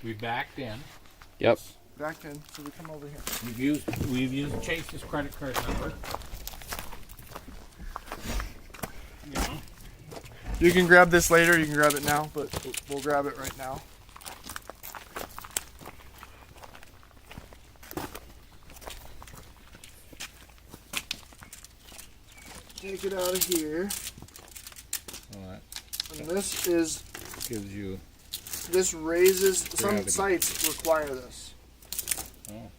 We backed in. Yep. Back in, so we come over here. We've used Chase's credit card number. Yeah. You can grab this later, you can grab it now, but we'll grab it right now. Take it out of here. Well, And this is, gives you. this raises, some Gravity. sites require this. Oh.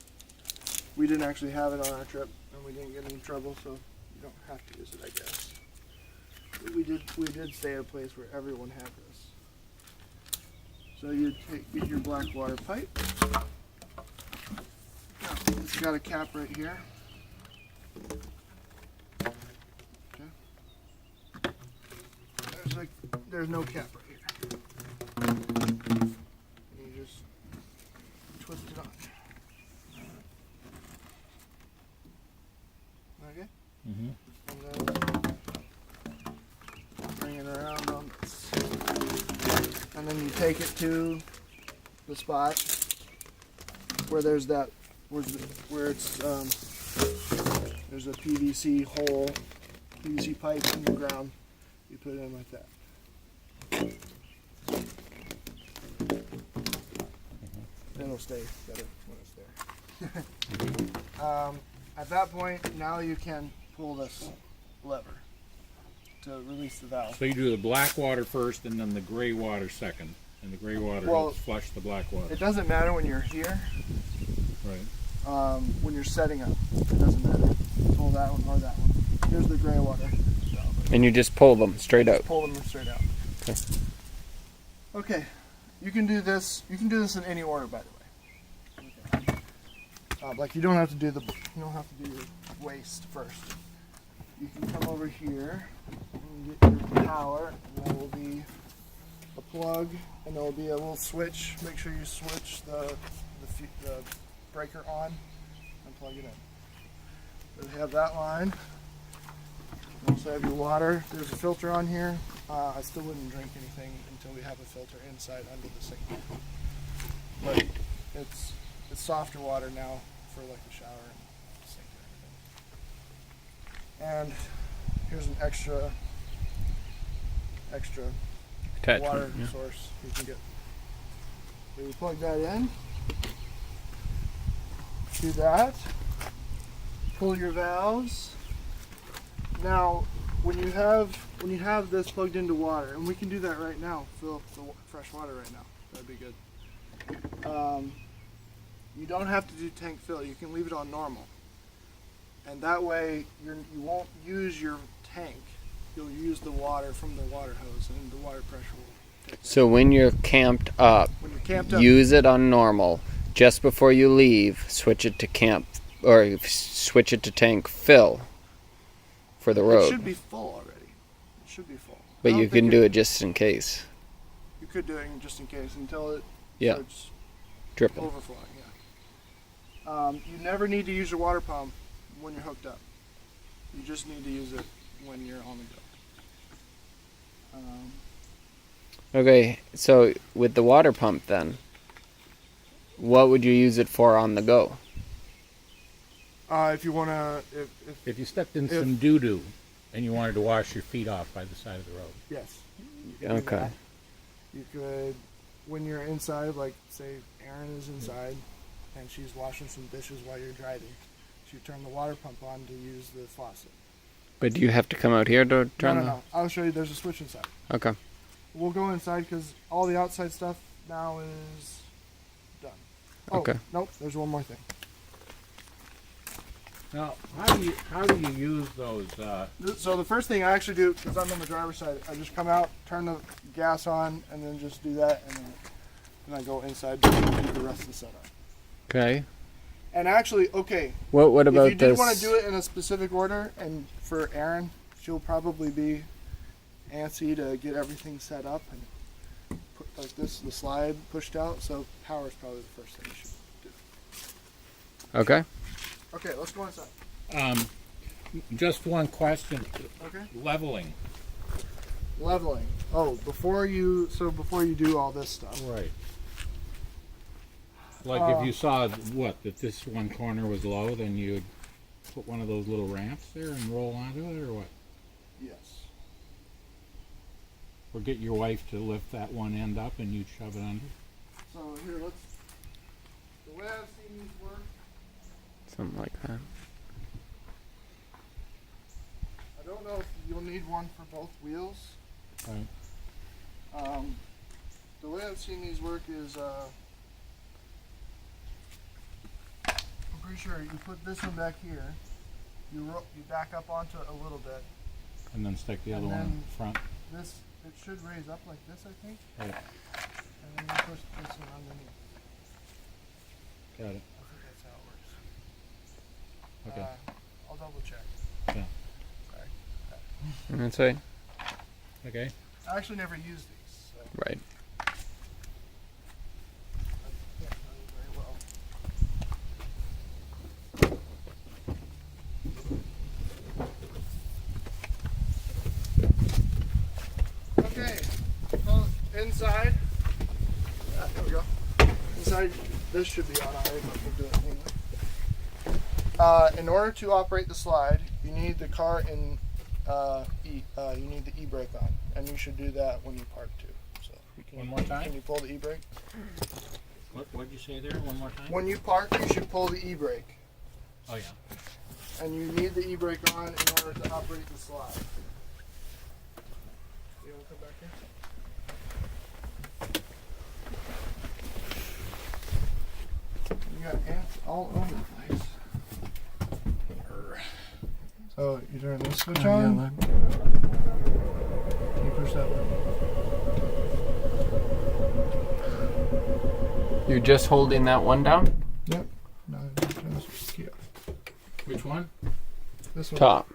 We didn't actually have it on our trip, and we didn't get in trouble, so you don't have to use it, I guess. We did stay at a place where everyone had this. So you get your black water pipe. It's got a cap right here. Okay. There's no cap right here. And you just twist it on. Okay. Mm-hmm. And then bring it around on this. And then you take it to the spot where there's that, where it's, there's a PVC hole, PVC pipe in the ground. You put it in like that. It'll stay better when it's there. At that point, now you can pull this lever to release the valve. So you do the black water first and then the gray water second. And the gray water helps flush the black water. It doesn't matter when you're here. Right. When you're setting up, it doesn't matter. Pull that one or that one. Here's the gray water. And you just pull them straight out. Pull them straight out. Okay. Okay. You can do this. You can do this in any order, by the way. Okay. Like you don't have to do your waste first. You can come over here and get your power. And there will be a plug, and there will be a little switch. Make sure you switch the breaker on and plug it in. So you have that line. You also have your water. There's a filter on here. I still wouldn't drink anything until we have a filter inside under the sink. But it's softer water now for like the shower and sink and everything. And here's an extra Attachment, water yeah. source you can get. So you plug that in. Do that. Pull your valves. Now, when you have this plugged into water, and we can do that right now, fill up the fresh water right now. That'd be good. You don't have to do tank fill. You can leave it on normal, and that way you won't use your tank. You'll use the water from the water hose, and the water pressure will take So when you're camped up, use it on normal. Just before you leave, switch it to switch it to tank fill for the road. It should be full already. It should be full. But you can do it just in case. You could do it just in case until it starts dripping. overflowing. Yeah. You never need to use your water pump when you're hooked up. You just need to use it when you're on the go. Okay, so with the water pump then, what would you use it for on the go? If you want to, If you stepped in some doo-doo and you wanted to wash your feet off by the side of the road. yes. Okay. You could, when you're inside, like say Erin is inside and she's washing some dishes while you're driving, she turn the water pump on to use the faucet. But do you have to come out here to turn No. I'll show you. There's a switch inside. Okay. We'll go inside because all the outside stuff now is done. Oh, Okay. Nope. There's one more thing. Now, how do you use those? So the first thing I actually do, because I'm on the driver's side, I just come out, turn the gas on, and then just do that, and then I go inside to do the rest of the setup. Okay. And actually, okay. What about if you did this? want to do it in a specific order, and for Erin, she'll probably be antsy to get everything set up and put like this, the slide pushed out. So power is probably the first thing you should do. Okay. Okay, let's go inside. Just one question. Okay. Leveling. Leveling. Oh, before you do all this stuff. Right. Like if you saw that this one corner was low, then you'd put one of those little ramps there and roll onto it, or what? Yes. Or get your wife to lift that one end up and you'd shove it under? So here, the way I've seen these work, Something like that. I don't know if you'll need one for both wheels. Right. The way I've seen these work is, I'm pretty sure you put this one back here, you back up onto it a little bit, And then stick the And other one in then- front. it should raise up like this, I think, Right. and then you push this one underneath. Got it. I think that's how it works. Okay. I'll double check. Yeah. Sorry. That's right. Okay. I actually never used these, so Right. I can't tell you very well. Okay, so inside, there we go. Inside, this should be on already, but we'll do it anyway. In order to operate the slide, you need the car in you need the e-brake on, and you should do that when you park too. So One more time? Can you pull the e-brake? What'd you say there? One more time? When you park, you should pull the e-brake, Oh yeah. and you need the e-brake on in order to operate the slide. You want to come back here? You got ants all over the place. So you turn this switch on. Can you push that button? You're just holding that one down? Yep. Now you turn this key off. Which one? This one. Top.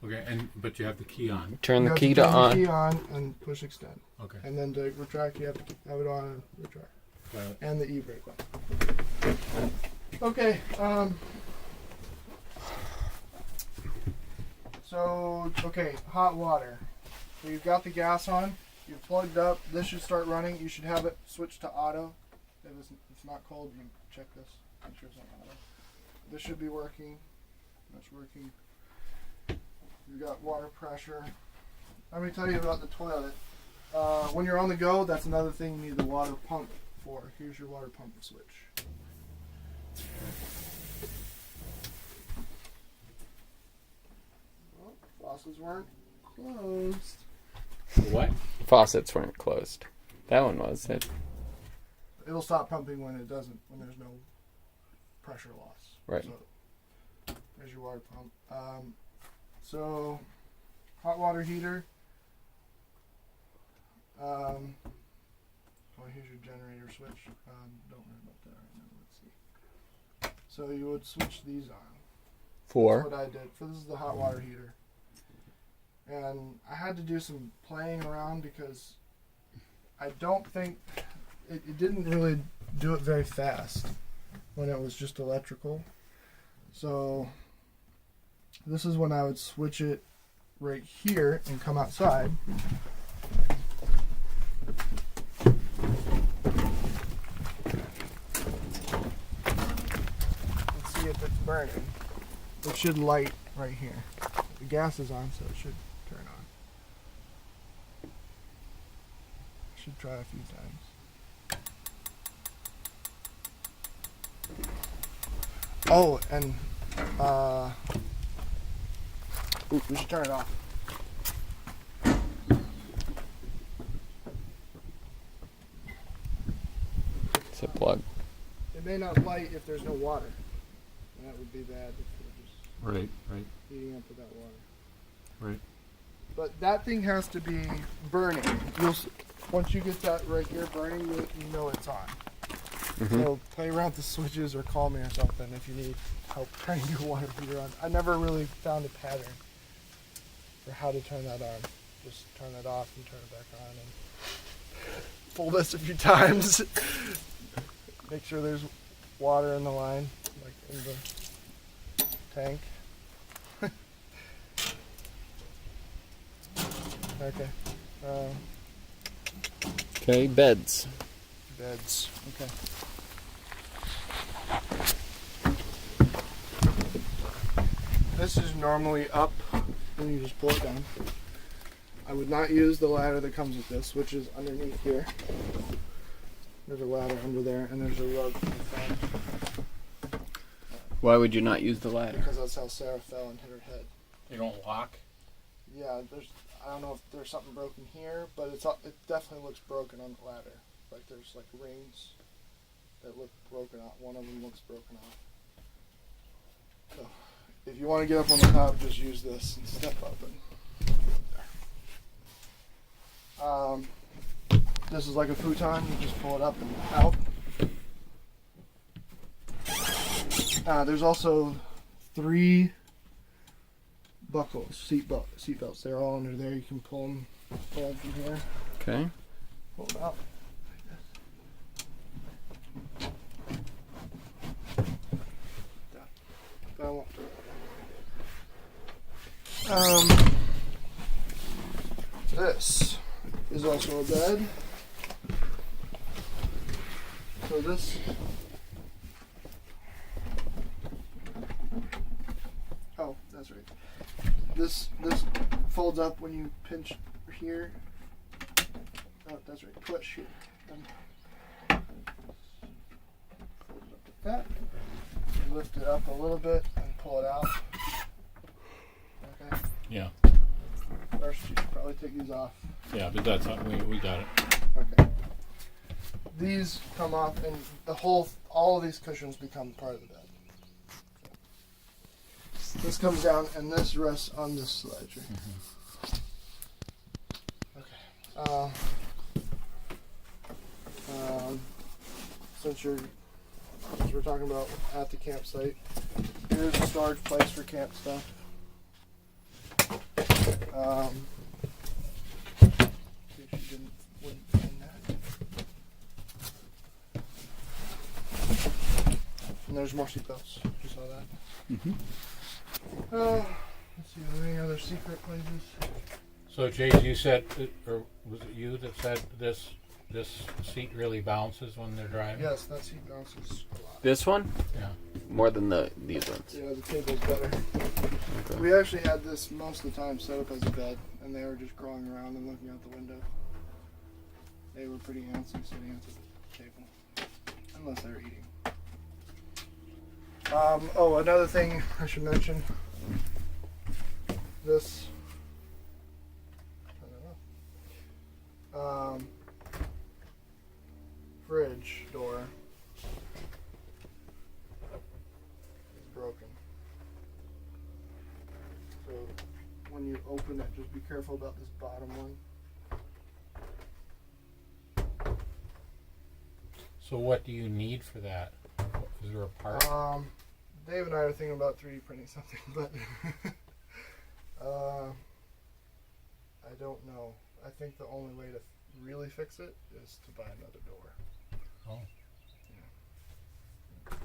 Okay, but you have the key on. Turn You the have key to to turn on. the key on and push extend. Okay. And then to retract, you have to have it on and retract. Got it. And the e-brake on. Okay. Okay, hot water. So you've got the gas on. You've plugged up. This should start running. You should have it switch to auto. If it's not cold, you can check this. Make sure it's on auto. This should be working. That's working. You've got water pressure. Let me tell you about the toilet. When you're on the go, that's another thing you need the water pump for. Here's your water pump switch. Well, faucets weren't closed. What? Faucets weren't closed. That one was. It'll stop pumping when it doesn't, when there's no pressure loss. Right. So, there's your water pump. So, hot water heater. Oh, here's your generator switch. Don't worry about that right now. Let's see. So you would switch these on. For? That's what I did. This is the hot water heater. And I had to do some playing around because I don't think it didn't really do it very fast when it was just electrical. So this is when I would switch it right here and come outside. Let's see if it's burning. It should light right here. The gas is on, so it should turn on. Should try a few times. Oh, and we should turn it off. It's a plug. It may not light if there's no water. And that would be bad if we're just Right. heating up without water. Right. But that thing has to be burning. Once you get that right here burning, you know it's on. So play around with the switches or call me or something if you need help turning your water heater on. I never really found a pattern for how to turn that on. Just turn it off and turn it back on and pull this a few times. Make sure there's water in the line, like in the tank. Okay. Okay, beds. Beds. Okay. This is normally up when you just pull it down. I would not use the ladder that comes with this, which is underneath here. There's a ladder under there, and there's a rug in the front. Why would you not use the ladder? Because that's how Sarah fell and hit her head. You don't lock? Yeah, I don't know if there's something broken here, but it definitely looks broken on the ladder. Like there's like rings that look broken off. One of them looks broken off. So if you want to get up on the top, just use this and step up and there. This is like a futon. You just pull it up and out. There's also 3 buckles, seat belts. They're all under there. You can pull them from here. Okay. Pull them out. That won't do it. This is also a bed. So this. Oh, that's right. This folds up when you pinch here. Oh, that's right. Push here. And fold it up like that. You lift it up a little bit and pull it out. Okay. Yeah. First, you should probably take these off. Yeah, but that's how we got it. Okay. These come off, and all of these cushions become part of the bed. This comes down, and this rests on this ledge. Okay. Since we're talking about at the campsite, here's a storage place for camp stuff. In case you wouldn't find that. And there's more seatbelts. You saw that. Let's see, are there any other secret places? So, Jay, you said, or was it you that said this seat really bounces when they're driving? Yes, that seat bounces a lot. This one? Yeah. More than these ones. Yeah, the table's better. Okay. We actually had this most of the time set up as a bed, and they were just crawling around and looking out the window. They were pretty antsy sitting at the table, unless they were eating. Another thing I should mention. This. I don't know. Fridge door is broken. So when you open it, just be careful about this bottom one. So what do you need for that? Is there a part? Dave and I are thinking about 3D printing something, but I don't know. I think the only way to really fix it is to buy another door. Oh. Yeah.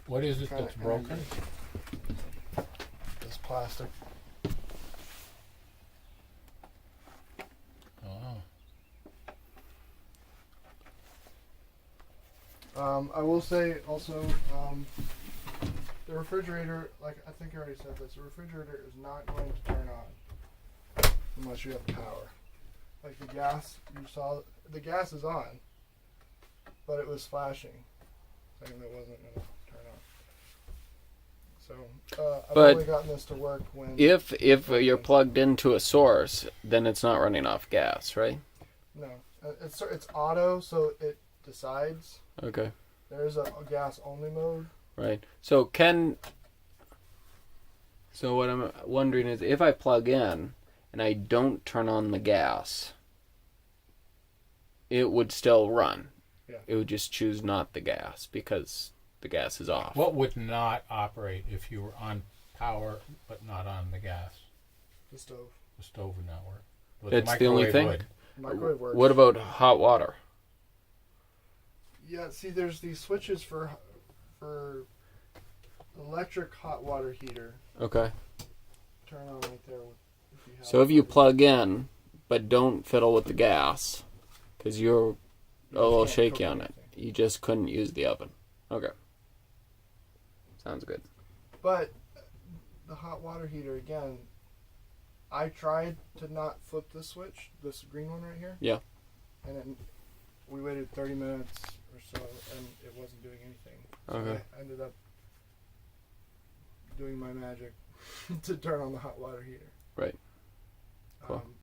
What is it that's broken? This plastic. Oh. I will say also, the refrigerator, like I think I already said this, the refrigerator is not going to turn on unless you have power. Like the gas, you saw, the gas is on, but it was flashing, saying that it wasn't going to turn on. So, I've only gotten this to work when... If you're plugged into a source, then it's not running off gas, right? No. It's auto, so it decides. Okay. There's a gas-only mode. Right. So what I'm wondering is, if I plug in and I don't turn on the gas, it would still run. Yeah. It would just choose not the gas because the gas is off. What would not operate if you were on power but not on the gas? The stove. The stove would not work. But It's the only thing? would. Microwave works. What about hot water? Yeah, see, there's these switches for electric hot water heater. Okay. Turn on right there. So if you plug in but don't fiddle with the gas, because you're a little can't shaky cook on it, anything. you just couldn't use the oven. Okay. Sounds good. But the hot water heater, again, I tried to not flip the switch, this green one right here. Yeah. And then we waited 30 minutes or so, and it wasn't doing anything. So Okay. I ended up doing my magic to turn on the hot water heater. Right. Cool.